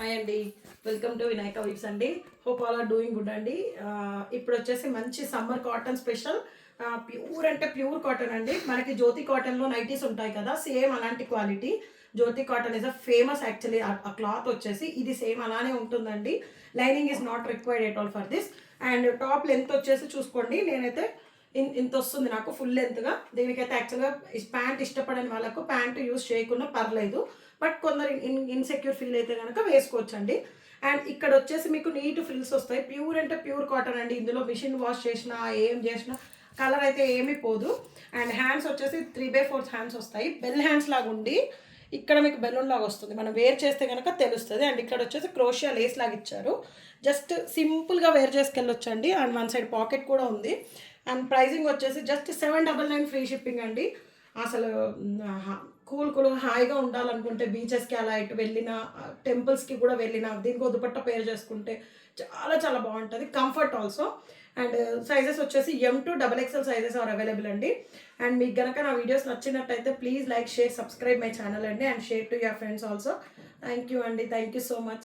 Hi అండి, welcome to Vinayaka weeks అండి. Hope all are doing good అండి. ఇప్పుడు వచ్చేసి మంచి సమ్మర్ కాటన్ స్పెషల్ ప్యూర్ అంటే ప్యూర్ కాటన్ అండి. మనకి జ్యోతి కాటన్లో నైటీస్ ఉంటాయి కదా, సేమ్ అలాంటి quality. Jyothi cotton is a famous actually. ఆ క్లాత్ వచ్చేసి ఇది సేమ్ అలానే ఉంటుందండి. Lining is not required at all for this. And top length వచ్చేసి చూసుకోండి, నేనైతే ఇంత వస్తుంది నాకు ఫుల్ లెంత్గా. దీనికైతే యాక్చువల్గా ప్యాంట్ ఇష్టపడని వాళ్ళకు ప్యాంట్ యూస్ చేయకుండా పర్లేదు, బట్ కొందరు ఇన్సెక్యూర్ ఫీల్ అయితే కనుక వేసుకోవచ్చు అండి. అండ్ ఇక్కడ వచ్చేసి మీకు నీట్ ఫ్రిల్స్ వస్తాయి. ప్యూర్ అంటే ప్యూర్ కాటన్ అండి. ఇందులో మిషన్ వాష్ చేసినా ఏం చేసినా కలర్ అయితే ఏమీ పోదు. అండ్ హ్యాండ్స్ వచ్చేసి 3/4 హ్యాండ్స్ వస్తాయి. బెల్ హ్యాండ్స్ లాగా ఉండి ఇక్కడ మీకు బెలూన్ లాగా వస్తుంది. మనం వేర్ చేస్తే కనుక తెలుస్తుంది. అండ్ ఇక్కడ వచ్చేసి క్రోషియా లేస్ లాగా ఇచ్చారు. జస్ట్ సింపుల్గా వేర్ చేసుకెళ్ళొచ్చండి. అండ్ వన్ సైడ్ పాకెట్ కూడా ఉంది. అండ్ ప్రైజింగ్ వచ్చేసి జస్ట్ 799 ఫ్రీ షిప్పింగ్ అండి. అసలు కూల్ హాయిగా ఉండాలనుకుంటే బీచెస్కి అలా ఇటు వెళ్ళిన, టెంపుల్స్కి కూడా వెళ్ళిన, దీనికి దుపట్టా పేర్ చేసుకుంటే చాలా చాలా బాగుంటుంది. Comfort also. అండ్ సైజెస్ వచ్చేసి M2 XXL sizes are available అండి. అండ్ మీకు కనుక నా వీడియోస్ నచ్చినట్టయితే please like, share, subscribe my channel అండి. And share to your friends also. Thank you అండి, థ్యాంక్ యూ సో మచ్.